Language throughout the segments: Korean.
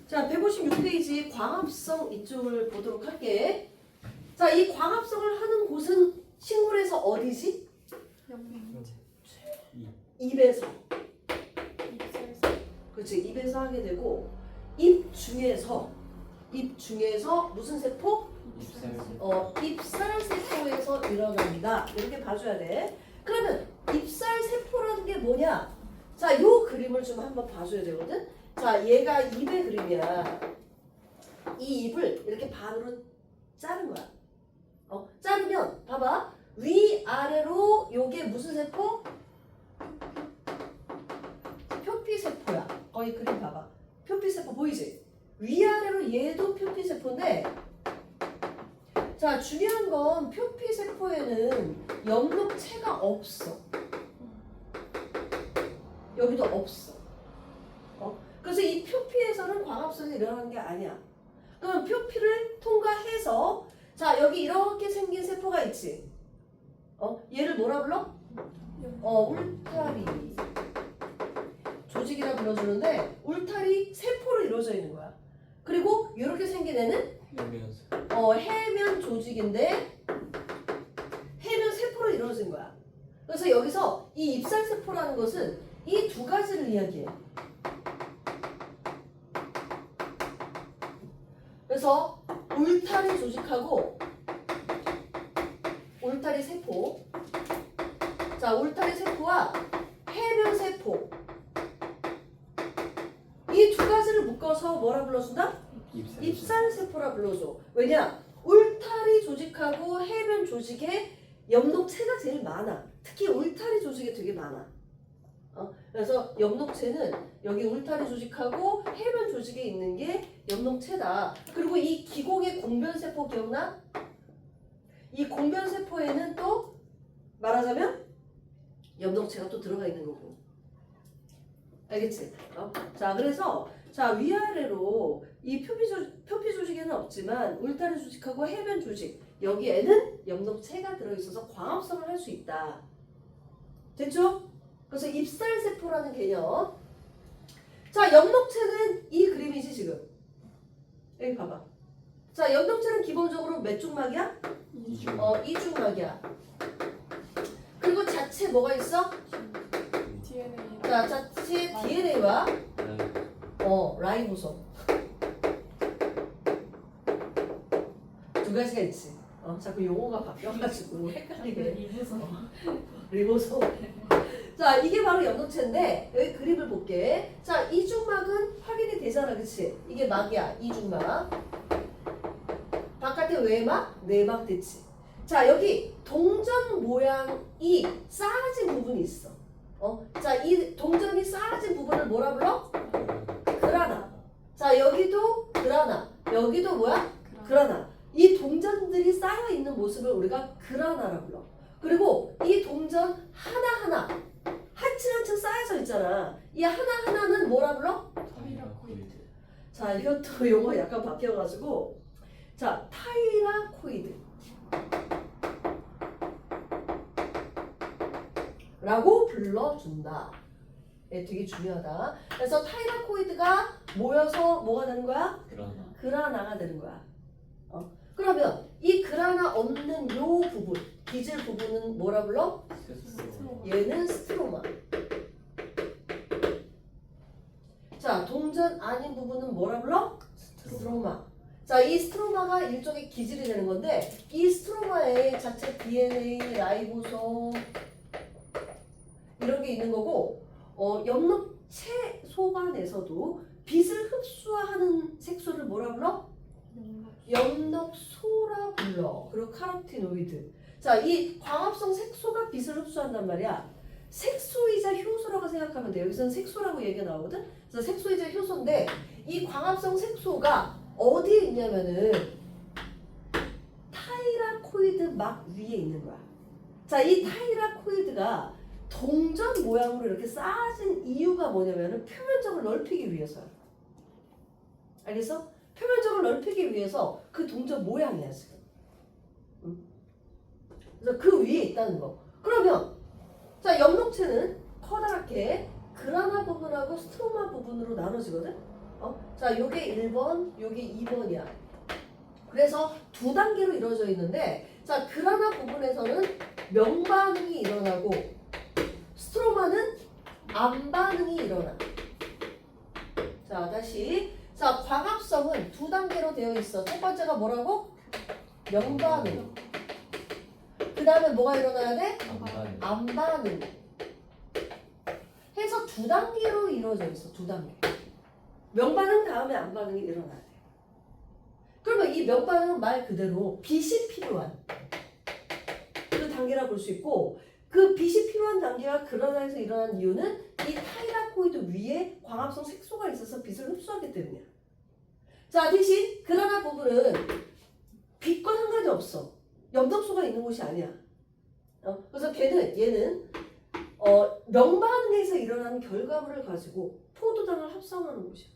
자, 156페이지 광합성 이쪽을 보도록 할게. 자, 이 광합성을 하는 곳은 식물에서 어디지? 입에서. 그렇지, 입에서 하게 되고 입 중에서 무슨 세포? 입살 세포에서 일어납니다. 이렇게 봐줘야 돼. 그러면 입살 세포라는 게 뭐냐? 자, 요 그림을 좀 한번 봐줘야 되거든. 자, 얘가 입의 그림이야. 이 입을 이렇게 반으로 자른 거야. 자르면 봐봐. 위아래로 요게 무슨 세포? 표피세포야. 거기 그림 봐봐. 표피세포 보이지? 위아래로 얘도 표피세포인데, 자, 중요한 건 표피세포에는 엽록체가 없어. 여기도 없어. 그래서 이 표피에서는 광합성이 일어나는 게 아니야. 그럼 표피를 통과해서, 자, 여기 이렇게 생긴 세포가 있지. 얘를 뭐라 불러? 울타리 조직이라 불러주는데, 울타리 세포로 이루어져 있는 거야. 그리고 이렇게 생긴 애는 해면 조직인데 해면 세포로 이루어진 거야. 그래서 여기서 이 입살 세포라는 것은 이 두 가지를 이야기해. 그래서 울타리 조직하고 울타리 세포, 자, 울타리 세포와 해면 세포, 이 두 가지를 묶어서 뭐라 불러준다? 입살 세포라 불러줘. 왜냐? 울타리 조직하고 해면 조직에 엽록체가 제일 많아. 특히 울타리 조직에 되게 많아. 그래서 엽록체는 여기 울타리 조직하고 해면 조직에 있는 게 엽록체다. 그리고 이 기공의 공변세포 기억나? 이 공변세포에는 또 말하자면 엽록체가 또 들어가 있는 거고. 알겠지? 자, 그래서 자, 위아래로 이 표피 조직에는 없지만 울타리 조직하고 해면 조직, 여기에는 엽록체가 들어있어서 광합성을 할 수 있다. 됐죠? 그래서 입살세포라는 개념. 자, 엽록체는 이 그림이지 지금. 여기 봐봐. 자, 엽록체는 기본적으로 몇 중막이야? 이중막이야. 그리고 자체 뭐가 있어? DNA. 자, 자체 DNA와 라이보솜 두 가지가 있지. 자꾸 용어가 바뀌어가지고 헷갈리게. 리보솜. 자, 이게 바로 엽록체인데 여기 그림을 볼게. 자, 이중막은 확인이 되잖아, 그치? 이게 막이야, 이중막. 바깥에 외막, 내막 됐지. 자, 여기 동전 모양이 쌓아진 부분이 있어. 자, 이 동전이 쌓아진 부분을 뭐라 불러? 그라나. 자, 여기도 그라나. 여기도 뭐야? 그라나. 이 동전들이 쌓여 있는 모습을 우리가 그라나라 불러. 그리고 이 동전 하나하나 한 층 한 층 쌓여져 있잖아. 이 하나하나는 뭐라 불러? 타이라코이드. 자, 이것도 용어 약간 바뀌어가지고, 자, 타이라코이드 라고 불러준다. 되게 중요하다. 그래서 타이라코이드가 모여서 뭐가 되는 거야? 그라나가 되는 거야. 그러면 이 그라나 없는 요 부분, 기질 부분은 뭐라 불러? 얘는 스트로마. 자, 동전 아닌 부분은 뭐라 불러? 스트로마. 자, 이 스트로마가 일종의 기질이 되는 건데, 이 스트로마에 자체 DNA, 라이보솜 이런 게 있는 거고, 엽록체 속안에서도 빛을 흡수하는 색소를 뭐라 불러? 엽록소라 불러. 그리고 카로티노이드. 자, 이 광합성 색소가 빛을 흡수한단 말이야. 색소이자 효소라고 생각하면 돼. 여기서는 색소라고 얘기가 나오거든. 그래서 색소이자 효소인데, 이 광합성 색소가 어디에 있냐면은 타이라코이드 막 위에 있는 거야. 자, 이 타이라코이드가 동전 모양으로 이렇게 쌓아진 이유가 뭐냐면은 표면적을 넓히기 위해서야. 알겠어? 표면적을 넓히기 위해서 그 동전 모양이야 지금. 그래서 그 위에 있다는 거. 그러면 자, 엽록체는 커다랗게 그라나 부분하고 스트로마 부분으로 나눠지거든. 자, 요게 1번, 요게 2번이야. 그래서 두 단계로 이루어져 있는데, 자, 그라나 부분에서는 명반응이 일어나고 스트로마는 암반응이 일어나. 자, 다시. 자, 광합성은 두 단계로 되어 있어. 첫 번째가 뭐라고? 명반응. 그 다음에 뭐가 일어나야 돼? 암반응. 해서 두 단계로 이루어져 있어. 두 단계. 명반응 다음에 암반응이 일어나야 돼. 그러면 이 명반응은 말 그대로 빛이 필요한 그 단계라 볼 수 있고, 그 빛이 필요한 단계가 그라나에서 일어난 이유는 이 타이라코이드 위에 광합성 색소가 있어서 빛을 흡수하기 때문이야. 자, 대신 그라나 부분은 빛과 상관이 없어. 염덕소가 있는 곳이 아니야. 그래서 얘는 명반응에서 일어나는 결과물을 가지고 포도당을 합성하는 곳이야.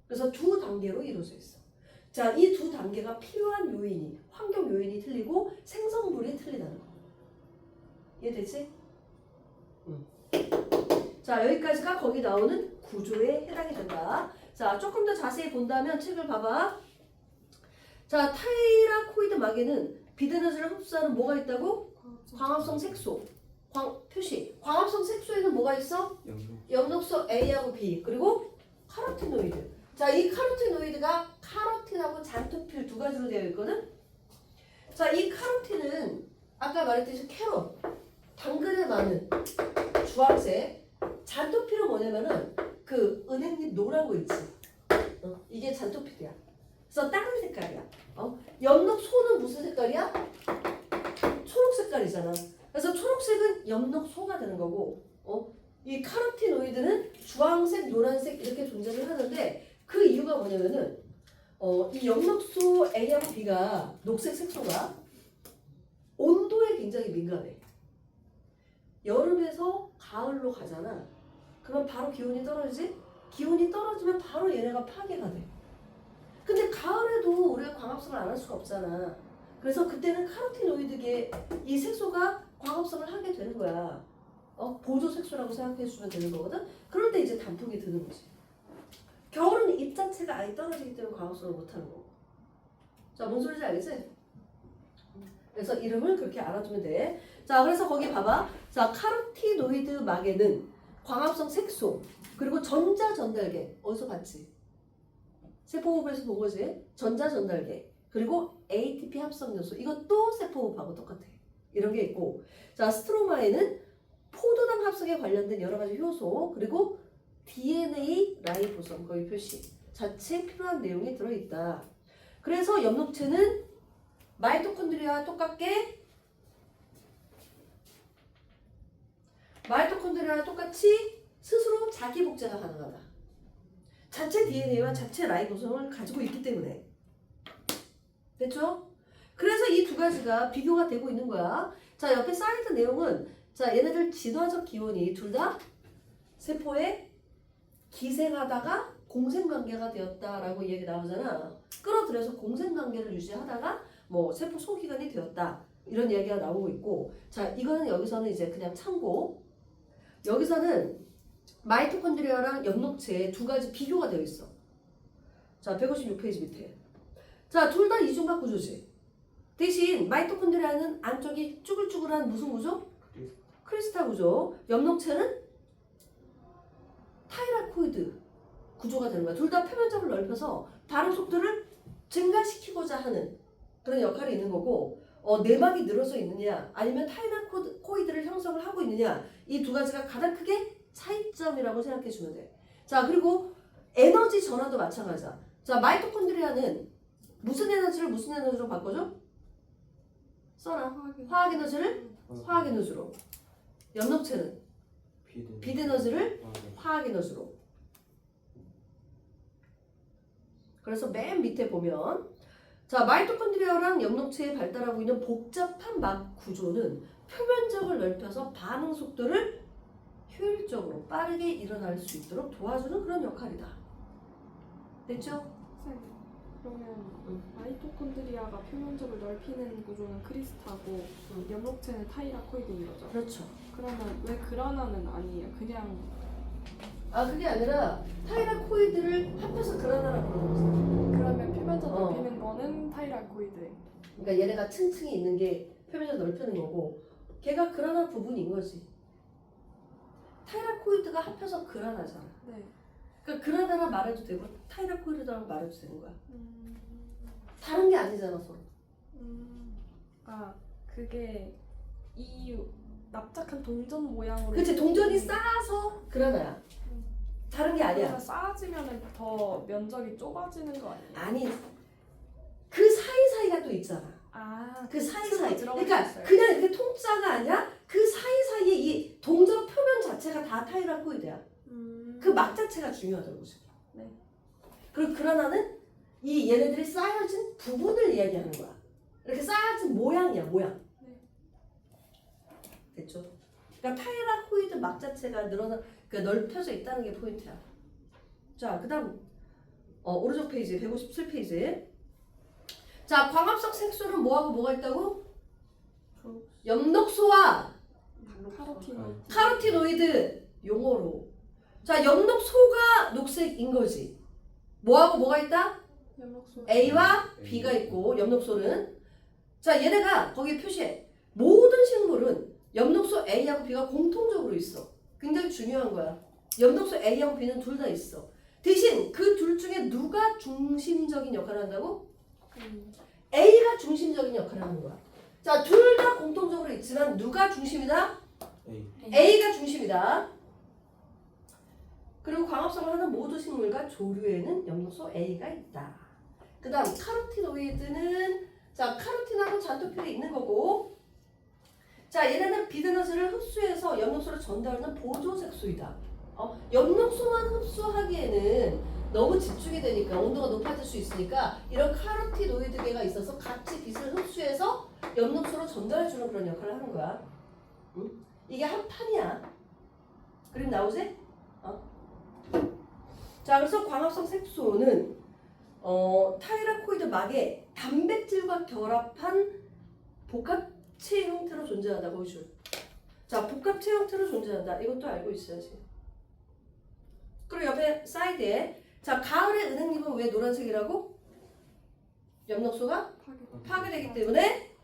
그래서 두 단계로 이루어져 있어. 자, 이 두 단계가 필요한 요인이, 환경 요인이 틀리고 생성물이 틀리다는 거. 이해되지? 자, 여기까지가 거기 나오는 구조에 해당이 된다. 자, 조금 더 자세히 본다면 책을 봐봐. 자, 타이라코이드 막에는 비데너즈를 흡수하는 뭐가 있다고? 광합성 색소. 표시. 광합성 색소에는 뭐가 있어? 엽록소 A하고 B. 그리고 카로티노이드. 자, 이 카로티노이드가 카로틴하고 잔토필 두 가지로 되어 있거든? 자, 이 카로틴은 아까 말했듯이 캐롯, 당근에 많은 주황색. 잔토필은 뭐냐면은 그 은행잎 노란 거 있지? 이게 잔토필이야. 그래서 다른 색깔이야. 엽록소는 무슨 색깔이야? 초록 색깔이잖아. 그래서 초록색은 엽록소가 되는 거고, 이 카로티노이드는 주황색, 노란색 이렇게 존재를 하는데, 그 이유가 뭐냐면은 이 엽록소 A하고 B가 녹색 색소가 온도에 굉장히 민감해. 여름에서 가을로 가잖아. 그럼 바로 기온이 떨어지지? 기온이 떨어지면 바로 얘네가 파괴가 돼. 근데 가을에도 우리가 광합성을 안 할 수가 없잖아. 그래서 그때는 카로티노이드계 이 색소가 광합성을 하게 되는 거야. 보조 색소라고 생각해 주면 되는 거거든. 그럴 때 이제 단풍이 드는 거지. 겨울은 잎 자체가 아예 떨어지기 때문에 광합성을 못 하는 거고. 자, 뭔 소리인지 알겠지? 그래서 이름을 그렇게 알아두면 돼. 자, 그래서 거기 봐봐. 자, 카로티노이드 막에는 광합성 색소, 그리고 전자 전달계. 어디서 봤지? 세포호흡에서 본 거지. 전자 전달계. 그리고 ATP 합성 요소. 이것도 세포호흡하고 똑같아. 이런 게 있고. 자, 스트로마에는 포도당 합성에 관련된 여러 가지 효소, 그리고 DNA 라이보솜, 거기 표시. 자체에 필요한 내용이 들어있다. 그래서 엽록체는 마이토콘드리아와 똑같이 스스로 자기 복제가 가능하다. 자체 DNA와 자체 라이보솜을 가지고 있기 때문에. 됐죠? 그래서 이 두 가지가 비교가 되고 있는 거야. 자, 옆에 사이드 내용은, 자, 얘네들 진화적 기원이 둘 다 세포에 기생하다가 공생관계가 되었다라고 얘기 나오잖아. 끌어들여서 공생관계를 유지하다가 뭐 세포 소기관이 되었다. 이런 얘기가 나오고 있고. 자, 이거는 여기서는 이제 그냥 참고. 여기서는 마이토콘드리아랑 엽록체 두 가지 비교가 되어 있어. 자, 156페이지 밑에. 자, 둘 다 이중각 구조지. 대신 마이토콘드리아는 안쪽이 쭈글쭈글한 무슨 구조? 크리스탈 구조. 엽록체는 타이라코이드 구조가 되는 거야. 둘 다 표면적을 넓혀서 반응 속도를 증가시키고자 하는 그런 역할이 있는 거고, 내막이 늘어서 있느냐 아니면 타이라코이드를 형성을 하고 있느냐, 이 두 가지가 가장 크게 차이점이라고 생각해 주면 돼. 자, 그리고 에너지 전환도 마찬가지야. 자, 마이토콘드리아는 무슨 에너지로 바꿔줘? 써라. 화학 에너지를 화학 에너지로. 엽록체는 빛 에너지를 화학 에너지로. 그래서 맨 밑에 보면, 자, 마이토콘드리아랑 엽록체에 발달하고 있는 복잡한 막 구조는 표면적을 넓혀서 반응 속도를 효율적으로 빠르게 일어날 수 있도록 도와주는 그런 역할이다. 됐죠? 선생님, 그러면 마이토콘드리아가 표면적을 넓히는 구조는 크리스타고 엽록체는 타이라코이드인 거죠? 그렇죠. 그러면 왜 그라나는 아니에요? 그냥 그게 아니라 타이라코이드를 합해서 그라나라 그러는 거지. 그러면 표면적 넓히는 거는 타이라코이드. 그러니까 얘네가 층층이 있는 게 표면을 넓히는 거고 걔가 그라나 부분인 거지. 타이라코이드가 합해서 그라나잖아. 네. 그러니까 그라나라 말해도 되고 타이라코이드라고 말해도 되는 거야. 다른 게 아니잖아 서로. 그게 이 납작한 동전 모양으로. 그치, 동전이 쌓아서 그라나야. 다른 게 아니야. 그래서 쌓아지면 더 면적이 좁아지는 거 아니에요? 아니, 그 사이사이가 또 있잖아. 그 사이사이. 그러니까 있어요. 그냥 이렇게 통짜가 아니라 그 사이사이에 이 동전 표면 자체가 다 타이라코이드야. 그 막 자체가 중요하다고 지금. 네. 그리고 그라나는 이 얘네들이 쌓여진 부분을 이야기하는 거야. 이렇게 쌓여진 모양이야, 모양. 네. 됐죠? 그러니까 타이라코이드 막 자체가 넓혀져 있다는 게 포인트야. 자, 그다음 오른쪽 페이지 157페이지. 자, 광합성 색소는 뭐하고 뭐가 있다고? 엽록소와 카로티노이드 용어로. 자, 엽록소가 녹색인 거지. 뭐하고 뭐가 있다? A와 B가 있고 엽록소는. 자, 얘네가 거기 표시해. 모든 식물은 엽록소 A하고 B가 공통적으로 있어. 굉장히 중요한 거야. 엽록소 A하고 B는 둘 다 있어. 대신 그 둘 중에 누가 중심적인 역할을 한다고? A가 중심적인 역할을 하는 거야. 자, 둘 다 공통적으로 있지만 누가 중심이다? A가 중심이다. 그리고 광합성을 하는 모든 식물과 조류에는 엽록소 A가 있다. 그 다음 카로티노이드는 자, 카로틴하고 잔토필이 있는 거고, 자, 얘네는 비드너스를 흡수해서 엽록소를 전달하는 보조색소이다. 엽록소만 흡수하기에는 너무 집중이 되니까 온도가 높아질 수 있으니까 이런 카로티노이드계가 있어서 같이 빛을 흡수해서 엽록소로 전달해주는 그런 역할을 하는 거야. 응? 이게 한 판이야. 그림 나오지? 자, 그래서 광합성 색소는 타이라코이드 막에 단백질과 결합한 복합체 형태로 존재한다고 해줘. 자, 복합체 형태로 존재한다. 이것도 알고 있어야지. 그리고 옆에 사이드에 자, 가을의 은행잎은 왜 노란색이라고? 엽록소가 파괴되기 때문에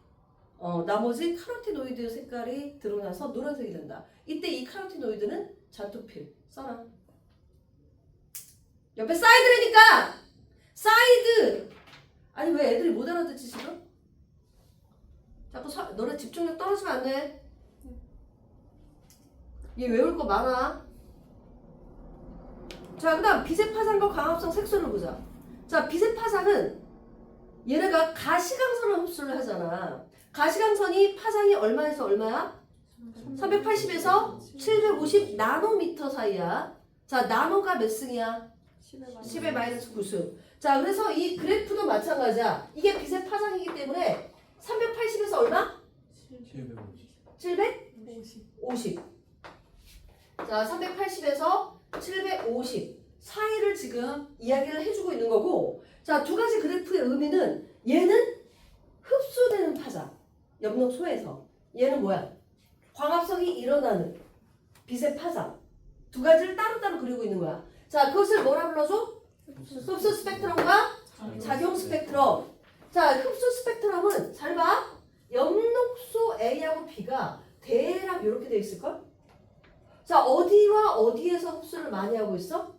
나머지 카로티노이드 색깔이 드러나서 노란색이 된다. 이때 이 카로티노이드는 잔토필. 써라. 옆에 사이드라니까! 사이드! 아니 왜 애들이 못 알아듣지 지금? 자꾸 너네 집중력 떨어지면 안 돼. 얘 외울 거 많아. 자, 그 다음 빛의 파장과 광합성 색소를 보자. 자, 빛의 파장은 얘네가 가시광선을 흡수를 하잖아. 가시광선이 파장이 얼마에서 얼마야? 380에서 750 나노미터 사이야. 자, 나노가 몇 승이야? 10의 마이너스 9승. 자, 그래서 이 그래프도 마찬가지야. 이게 빛의 파장이기 때문에 380에서 얼마? 750. 자, 380에서 750 사이를 지금 이야기를 해주고 있는 거고, 자, 두 가지 그래프의 의미는 얘는 흡수되는 파장, 엽록소에서. 얘는 뭐야? 광합성이 일어나는 빛의 파장. 두 가지를 따로따로 그리고 있는 거야. 자, 그것을 뭐라 불러줘? 흡수 스펙트럼과 작용 스펙트럼. 자, 흡수 스펙트럼은 잘 봐. 엽록소 A하고 B가 대략 이렇게 돼 있을걸? 자, 어디와 어디에서 흡수를 많이 하고 있어?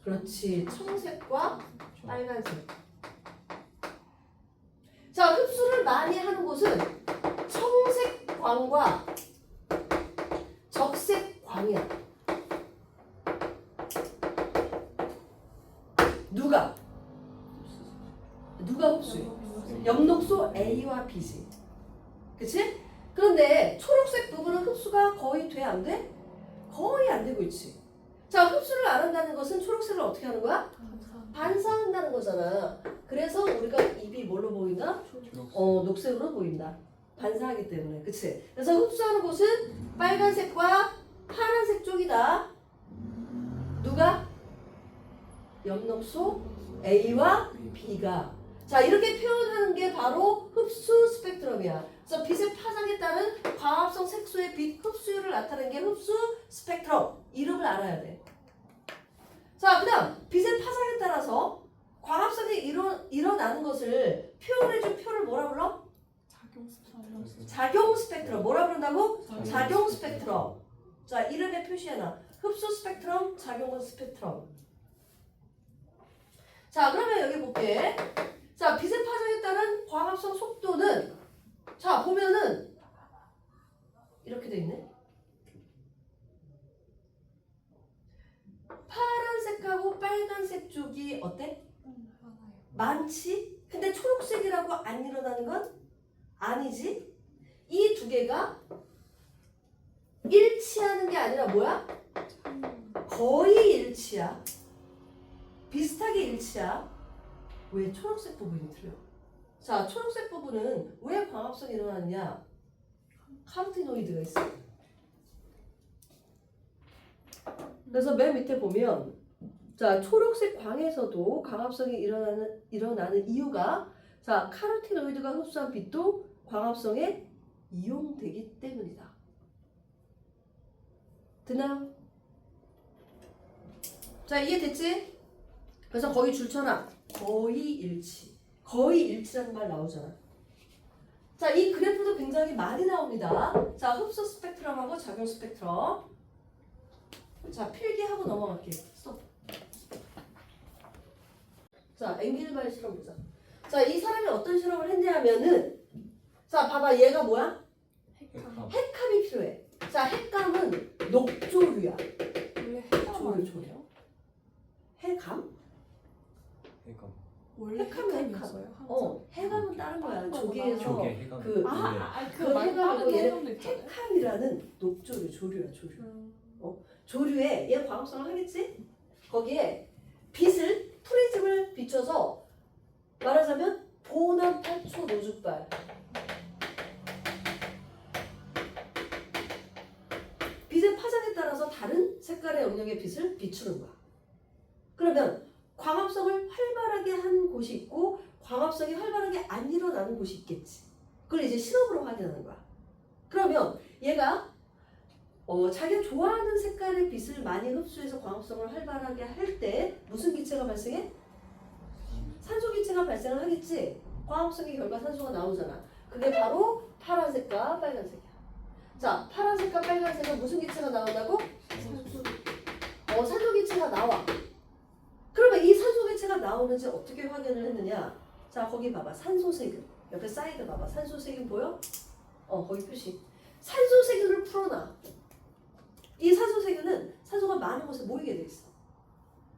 그렇지. 청색과 빨간색. 자, 흡수를 많이 하는 곳은 청색광과 적색광이야. 누가 흡수해? 엽록소 A와 B지. 그치? 그런데 초록색 부분은 흡수가 거의 돼? 안 돼? 거의 안 되고 있지. 자, 흡수를 안 한다는 것은 초록색을 어떻게 하는 거야? 반사한다는 거잖아. 그래서 우리가 입이 뭘로 보인다? 녹색으로 보인다. 반사하기 때문에. 그치? 그래서 흡수하는 곳은 빨간색과 파란색 쪽이다. 누가? 엽록소 A와 B가. 자, 이렇게 표현하는 게 바로 흡수 스펙트럼이야. 그래서 빛의 파장에 따른 광합성 색소의 빛 흡수율을 나타내는 게 흡수 스펙트럼 이름을 알아야 돼. 자, 그다음 빛의 파장에 따라서 광합성이 일어나는 것을 표현해준 표를 뭐라 불러? 작용 스펙트럼. 뭐라 부른다고? 작용 스펙트럼. 자, 이름에 표시해놔. 흡수 스펙트럼, 작용 스펙트럼. 자, 그러면 여기 볼게. 자, 빛의 파장에 따른 광합성 속도는 자, 보면은 이렇게 돼 있네. 파란색하고 빨간색 쪽이 어때? 많지? 근데 초록색이라고 안 일어나는 건 아니지? 이 두 개가 일치하는 게 아니라 뭐야? 거의 일치야. 비슷하게 일치야. 왜 초록색 부분이 틀려? 자, 초록색 부분은 왜 광합성이 일어나느냐? 카로티노이드가 있어. 그래서 맨 밑에 보면 자, 초록색 광에서도 광합성이 일어나는 이유가 자, 카로티노이드가 흡수한 빛도 광합성에 이용되기 때문이다. 됐나요? 자, 이해됐지? 그래서 거의 줄쳐놔. 거의 일치. 거의 일치라는 말 나오잖아. 자, 이 그래프도 굉장히 많이 나옵니다. 자, 흡수 스펙트럼하고 작용 스펙트럼. 자, 필기하고 넘어갈게요. 스톱. 자, 앵길바의 실험 보자. 자, 이 사람이 어떤 실험을 했냐면은 자, 봐봐. 얘가 뭐야? 핵감이 필요해. 자, 핵감은 녹조류야. 원래 해감 아니에요? 해감? 원래 해감이었어요. 해감은 다른 거야. 조개에서 조개 해감. 그 그 그 해감하고 얘는 해감도 있잖아요. 핵감이라는 녹조류, 조류야, 조류. 조류에 얘 광합성을 하겠지? 거기에 빛을 프리즘을 비춰서 말하자면 보남팔초 노죽발 빛의 파장에 따라서 다른 색깔의 영역의 빛을 비추는 거야. 그러면 광합성을 활발하게 한 곳이 있고 광합성이 활발하게 안 일어나는 곳이 있겠지. 그걸 이제 실험으로 확인하는 거야. 그러면 얘가 자기가 좋아하는 색깔의 빛을 많이 흡수해서 광합성을 활발하게 할 때 무슨 기체가 발생해? 산소 기체가 발생을 하겠지. 광합성의 결과 산소가 나오잖아. 그게 바로 파란색과 빨간색이야. 자, 파란색과 빨간색은 무슨 기체가 나온다고? 산소 기체가 나와. 그러면 이 산소 기체가 나오는지 어떻게 확인을 했느냐? 자, 거기 봐봐. 산소세균. 옆에 사이드 봐봐. 산소세균 보여? 거기 표시. 산소세균을 풀어놔. 이 산소세균은 산소가 많은 곳에 모이게 돼 있어.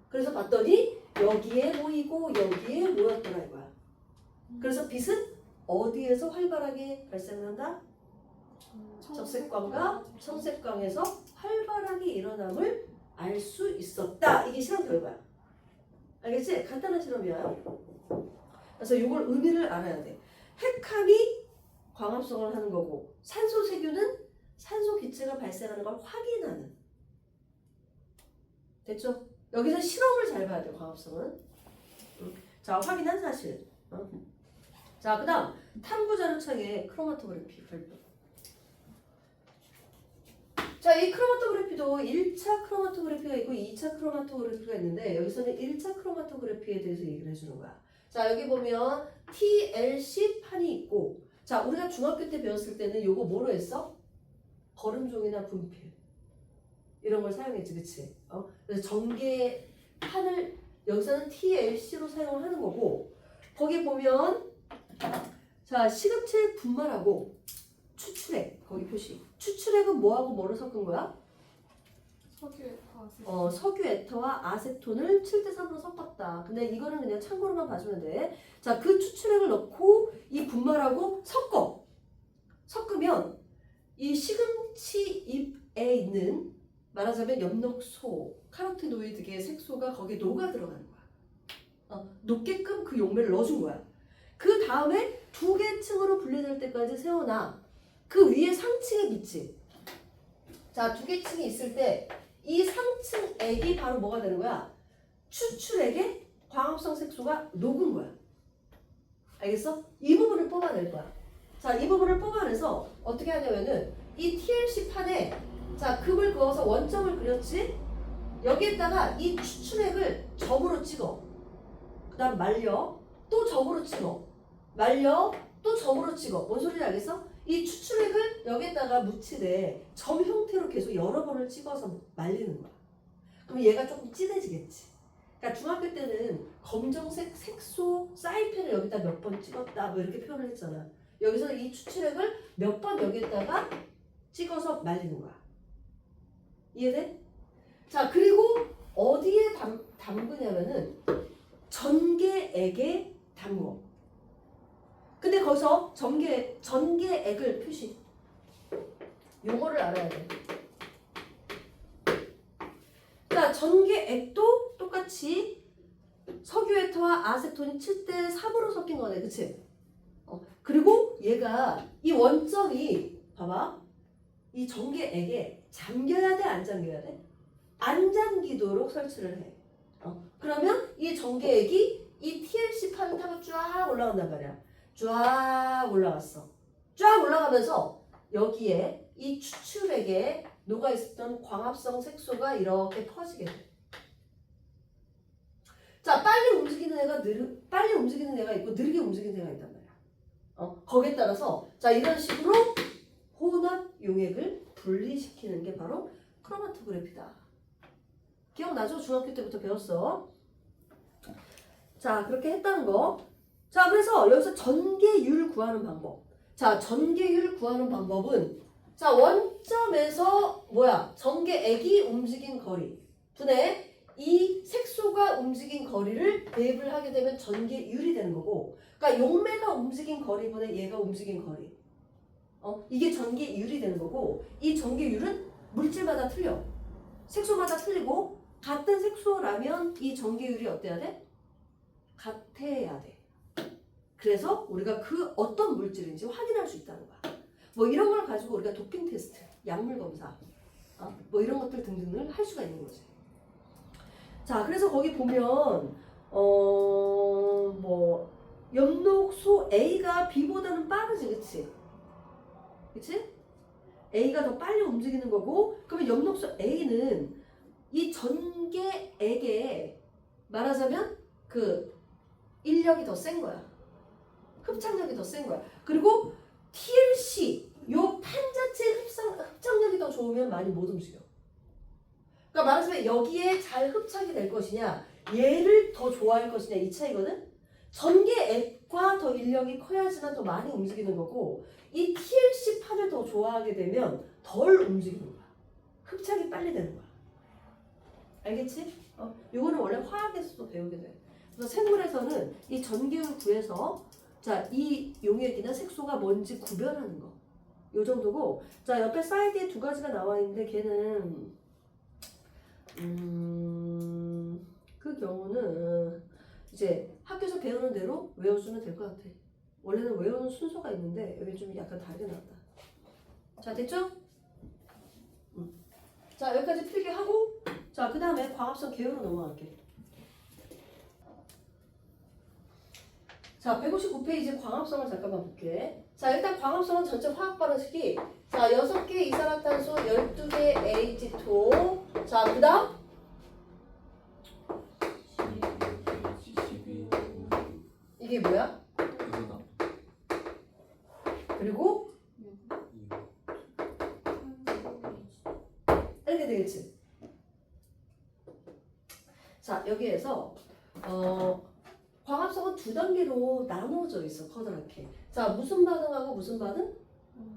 그래서 봤더니 여기에 모이고 여기에 모였더라 이거야. 그래서 빛은 어디에서 활발하게 발생한다? 적색광과 청색광에서 활발하게 일어남을 알 수 있었다. 이게 실험 결과야. 알겠지? 간단한 실험이야. 그래서 이걸 의미를 알아야 돼. 핵함이 광합성을 하는 거고 산소세균은 산소 기체가 발생하는 걸 확인하는. 됐죠? 여기서 실험을 잘 봐야 돼. 광합성은. 자, 확인한 사실. 자, 그 다음 탐구 자료창에 크로마토그래피 발표. 자, 이 크로마토그래피도 1차 크로마토그래피가 있고 2차 크로마토그래피가 있는데 여기서는 1차 크로마토그래피에 대해서 얘기를 해주는 거야. 자, 여기 보면 TLC 판이 있고 자, 우리가 중학교 때 배웠을 때는 요거 뭐로 했어? 거름종이나 분필 이런 걸 사용했지, 그치? 그래서 전개 판을 여기서는 TLC로 사용을 하는 거고 거기 보면 자, 시금칠 분말하고 추출액 거기 표시. 추출액은 뭐하고 뭐를 섞은 거야? 석유 에터와 아세톤을 7대3으로 섞었다. 근데 이거는 그냥 참고로만 봐주면 돼. 자, 그 추출액을 넣고 이 분말하고 섞으면 이 시금치 잎에 있는 말하자면 엽록소, 카로티노이드계 색소가 거기에 녹아 들어가는 거야. 녹게끔 그 용매를 넣어준 거야. 그 다음에 두 개 층으로 분리될 때까지 세워놔. 그 위에 상층에 빛이. 자, 두 개 층이 있을 때 이 상층액이 바로 뭐가 되는 거야? 추출액에 광합성 색소가 녹은 거야. 알겠어? 이 부분을 뽑아낼 거야. 자, 이 부분을 뽑아내서 어떻게 하냐면은 이 TLC 판에 자, 급을 그어서 원점을 그렸지? 여기에다가 이 추출액을 점으로 찍어. 그 다음 말려. 또 점으로 찍어. 말려. 또 점으로 찍어. 뭔 소리인지 알겠어? 이 추출액을 여기에다가 묻히되 점 형태로 계속 여러 번을 찍어서 말리는 거야. 그럼 얘가 조금 진해지겠지. 그러니까 중학교 때는 검정색 색소 사인펜을 여기다 몇 번 찍었다 뭐 이렇게 표현을 했잖아. 여기서 이 추출액을 몇 번 여기에다가 찍어서 말리는 거야. 이해돼? 자, 그리고 어디에 담그냐면은 전개액에 담궈. 근데 거기서 전개액을 표시. 요거를 알아야 돼. 자, 전개액도 똑같이 석유에터와 아세톤이 7대 3으로 섞인 거네. 그치? 그리고 얘가 이 원점이 봐봐. 이 전개액에 잠겨야 돼? 안 잠겨야 돼? 안 잠기도록 설치를 해. 그러면 이 전개액이 이 TLC 판을 타고 쫙 올라간단 말이야. 쫙 올라갔어. 쫙 올라가면서 여기에 이 추출액에 녹아있었던 광합성 색소가 이렇게 퍼지게 돼. 자, 빨리 움직이는 애가 있고 느리게 움직이는 애가 있단 말이야. 거기에 따라서 자, 이런 식으로 혼합 용액을 분리시키는 게 바로 크로마토그래피다. 기억나죠? 중학교 때부터 배웠어. 자, 그렇게 했다는 거. 자, 그래서 여기서 전개율 구하는 방법. 자, 전개율 구하는 방법은 자, 원점에서 전개액이 움직인 거리 분의 이 색소가 움직인 거리를 대입을 하게 되면 전개율이 되는 거고, 그러니까 용매가 움직인 거리분의 얘가 움직인 거리. 이게 전개율이 되는 거고, 이 전개율은 물질마다 틀려. 색소마다 틀리고, 같은 색소라면 이 전개율이 어때야 돼? 같아야 돼. 그래서 우리가 그 어떤 물질인지 확인할 수 있다는 거야. 뭐 이런 걸 가지고 우리가 도핑 테스트, 약물 검사, 뭐 이런 것들 등등을 할 수가 있는 거지. 자, 그래서 거기 보면 뭐 엽록소 A가 B보다는 빠르지, 그치? 그치? A가 더 빨리 움직이는 거고, 그러면 엽록소 A는 이 전개액에 말하자면 그 인력이 더 센 거야. 흡착력이 더 센 거야. 그리고 TLC 요 판 자체의 흡착력이 더 좋으면 많이 못 움직여. 그러니까 말하자면 여기에 잘 흡착이 될 것이냐, 얘를 더 좋아할 것이냐, 이 차이거든. 전개액과 더 인력이 커야지만 더 많이 움직이는 거고, 이 TLC 판을 더 좋아하게 되면 덜 움직이는 거야. 흡착이 빨리 되는 거야. 알겠지? 요거는 원래 화학에서도 배우게 돼. 그래서 생물에서는 이 전기율 구해서 자, 이 용액이나 색소가 뭔지 구별하는 거. 요 정도고, 자, 옆에 사이드에 두 가지가 나와 있는데 걔는 그 경우는 이제 학교에서 배우는 대로 외워주면 될 것 같아. 원래는 외우는 순서가 있는데 여기 좀 약간 다르게 나왔다. 자, 됐죠? 자, 여기까지 필기 하고, 자, 그 다음에 광합성 계열로 넘어갈게. 자, 159페이지 광합성을 잠깐만 볼게. 자, 일단 광합성은 전체 화학 반응식이 자, 6개 이산화탄소, 12개 H2O. 자, 그 다음 이게 뭐야? 그리고 이렇게 되겠지. 자, 여기에서 광합성은 두 단계로 나누어져 있어, 커다랗게. 자, 무슨 반응하고 무슨 반응?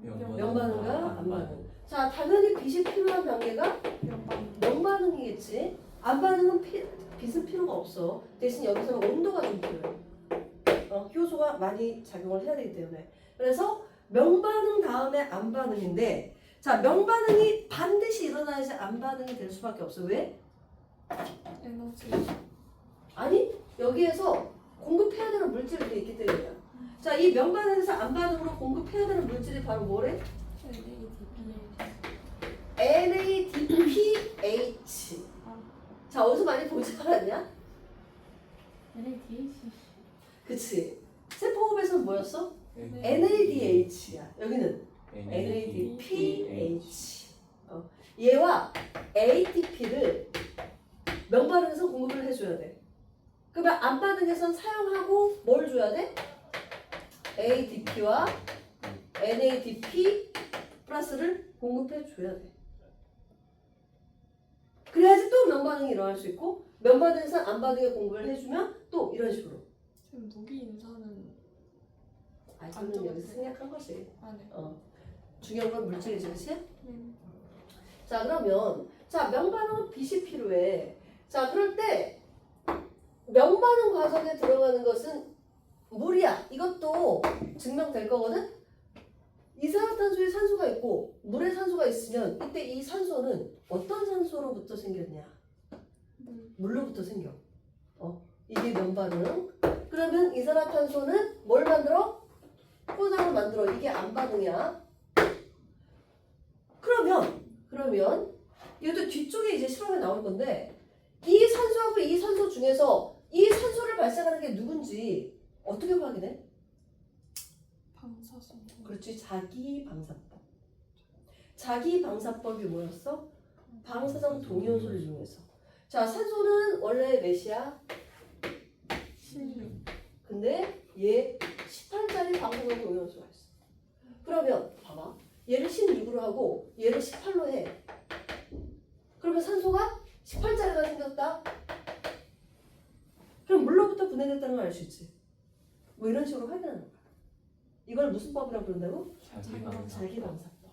명반응과 안반응. 자, 당연히 빛이 필요한 단계가 명반응이겠지. 안반응은 빛은 필요가 없어. 대신 여기서는 온도가 좀 필요해. 효소가 많이 작용을 해야 되기 때문에. 그래서 명반응 다음에 안반응인데, 자, 명반응이 반드시 일어나야지 안반응이 될 수밖에 없어. 왜? 에너지. 아니, 여기에서 공급해야 되는 물질이 있기 때문이야. 자, 이 명반응에서 안반응으로 공급해야 되는 물질이 바로 뭐래? NADPH. 자, 어디서 많이 보지 않았냐? NADH. 그치. 세포호흡에서는 뭐였어? NADH야. 여기는 NADPH. 얘와 ATP를 명반응에서 공급을 해줘야 돼. 그러면 안반응에선 사용하고 뭘 줘야 돼? ADP와 NADP 플러스를 공급해 줘야 돼. 그래야지 또 면반응이 일어날 수 있고 면반응에서 안반응에 공급을 해주면 또 이런 식으로. 지금 무기 인사는 그거는 여기서 생략한 거지. 아 네. 중요한 건 물질이지, 그치? 네. 자 그러면 자 명반응은 빛이 필요해. 자 그럴 때 명반응 과정에 들어가는 것은 물이야. 이것도 증명될 거거든. 이산화탄소에 산소가 있고 물에 산소가 있으면 이때 이 산소는 어떤 산소로부터 생겼냐? 물로부터 생겨. 이게 면반응. 그러면 이산화탄소는 뭘 만들어? 포장을 만들어. 이게 안반응이야. 그러면 이것도 뒤쪽에 이제 실험에 나올 건데 이 산소하고 이 산소 중에서 이 산소를 발생하는 게 누군지 어떻게 확인해? 방사선. 그렇지. 자기 방사법. 자기 방사법이 뭐였어? 방사성 동위원소를 이용해서. 자 산소는 원래 몇이야? 16. 근데 얘 18짜리 방사성 동위원소가 있어. 그러면 봐봐. 얘를 16으로 하고 얘를 18로 해. 그러면 산소가 18짜리가 생겼다. 그럼 물로부터 분해됐다는 걸 알 수 있지. 뭐 이런 식으로 확인하는 거야. 이걸 무슨 법이라고 부른다고? 자기 방사법.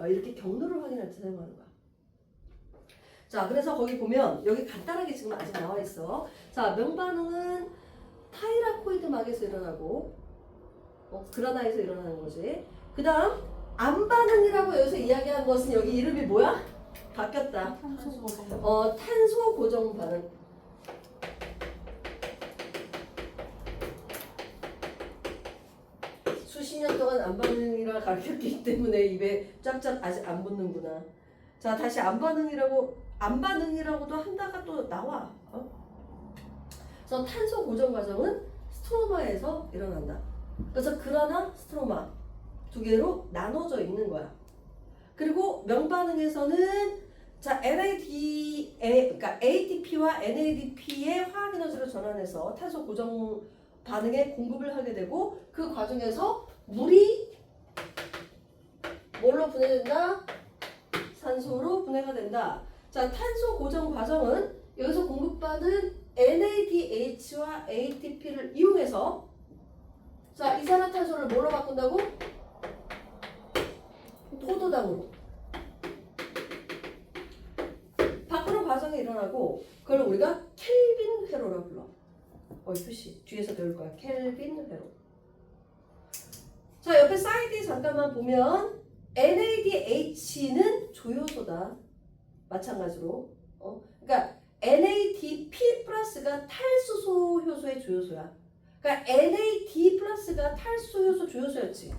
이렇게 경로를 확인할 때 사용하는 거야. 자, 그래서 거기 보면 여기 간단하게 지금 아직 나와 있어. 자, 명반응은 타이라코이드 막에서 일어나고 그라나에서 일어나는 거지. 그 다음 안반응이라고 여기서 이야기한 것은 여기 이름이 뭐야? 바뀌었다. 탄소 고정. 탄소 고정 반응. 수십 년 동안 안반응이라 가르쳤기 때문에 입에 쫙쫙 아직 안 붙는구나. 자, 다시 안반응이라고도 한다가 또 나와. 그래서 탄소 고정 과정은 스트로마에서 일어난다. 그래서 그라나 스트로마 두 개로 나눠져 있는 거야. 그리고 명반응에서는 자 그러니까 ATP와 NADP의 화학 에너지로 전환해서 탄소 고정 반응에 공급을 하게 되고 그 과정에서 물이 뭘로 분해된다? 산소로 분해가 된다. 자 탄소 고정 과정은 여기서 공급받은 NADH와 ATP를 이용해서 자 이산화탄소를 뭐로 바꾼다고? 포도당으로 바꾸는 과정이 일어나고 그걸 우리가 켈빈 회로라고 불러. 표시 뒤에서 배울 거야. 켈빈 회로. 자 옆에 사이드 잠깐만 보면 NADH는 조효소다. 마찬가지로 그러니까 NADP 플러스가 탈수소 효소의 조효소야. 그러니까 NAD 플러스가 탈수소 효소 조효소였지.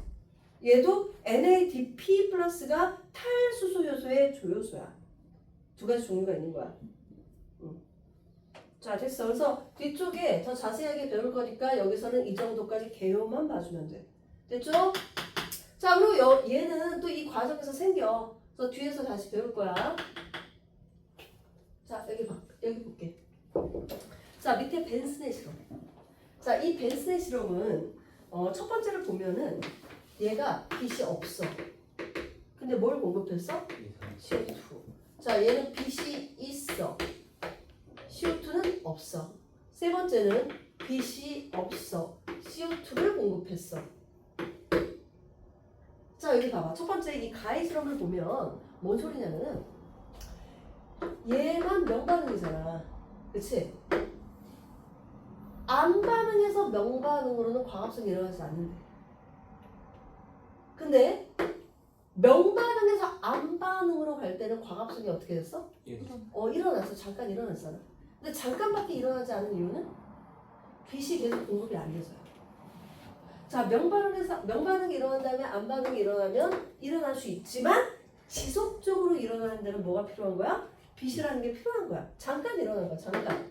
얘도 NADP 플러스가 탈수소 효소의 조효소야. 두 가지 종류가 있는 거야. 자 됐어. 그래서 뒤쪽에 더 자세하게 배울 거니까 여기서는 이 정도까지 개요만 봐주면 돼. 됐죠? 자 그리고 얘는 또 이 과정에서 생겨. 그래서 뒤에서 다시 배울 거야. 자 여기 볼게. 자 밑에 벤슨의 실험. 자 이 벤슨의 실험은 첫 번째를 보면은 얘가 빛이 없어. 근데 뭘 공급했어? CO2. 자 얘는 빛이 있어. CO2는 없어. 세 번째는 빛이 없어. CO2를 공급했어. 자 여기 봐봐. 첫 번째 이 가해 실험을 보면 뭔 소리냐면은 얘만 명반응이잖아. 그치? 안반응에서 명반응으로는 과합성이 일어나지 않는데. 근데 명반응에서 안반응으로 갈 때는 과합성이 어떻게 됐어? 일어났어. 잠깐 일어났잖아. 근데 잠깐밖에 일어나지 않은 이유는 빛이 계속 공급이 안 돼서요. 자, 명반응이 일어난 다음에 안반응이 일어나면 일어날 수 있지만 지속적으로 일어나는 데는 뭐가 필요한 거야? 빛이라는 게 필요한 거야. 잠깐 일어난 거야. 잠깐.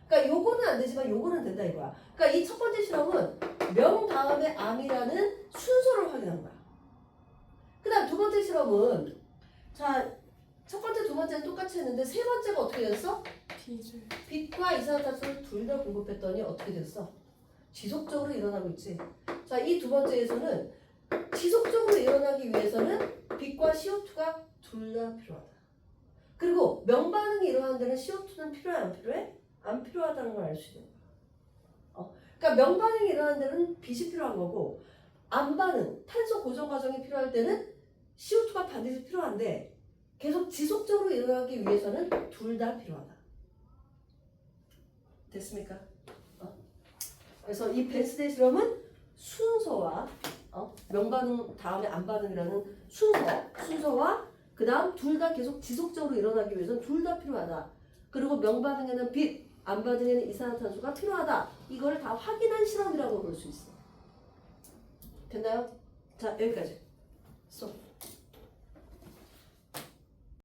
그러니까 요거는 안 되지만 요거는 된다 이거야. 그러니까 이 첫 번째 실험은 명 다음에 암이라는 순서를 확인한 거야. 그 다음 두 번째 실험은 자 첫 번째, 두 번째는 똑같이 했는데 세 번째가 어떻게 됐어? 디젤. 빛과 이산화탄소를 둘 다 공급했더니 어떻게 됐어? 지속적으로 일어나고 있지. 자, 이 두 번째에서는 지속적으로 일어나기 위해서는 빛과 CO2가 둘 다 필요하다. 그리고 명반응이 일어나는 데는 CO2는 필요해, 안 필요해? 안 필요하다는 걸 알 수 있는 거야. 그러니까 명반응이 일어나는 데는 빛이 필요한 거고, 암반응, 탄소 고정 과정이 필요할 때는 CO2가 반드시 필요한데 계속 지속적으로 일어나기 위해서는 둘 다 필요하다. 됐습니까? 그래서 이 벤스데이 실험은 순서와 명반응 다음에 암반응이라는 순서와 그 다음 둘 다 계속 지속적으로 일어나기 위해서는 둘 다 필요하다. 그리고 명반응에는 빛, 암반응에는 이산화탄소가 필요하다. 이걸 다 확인한 실험이라고 볼 수 있어. 됐나요? 자, 여기까지. 스톱.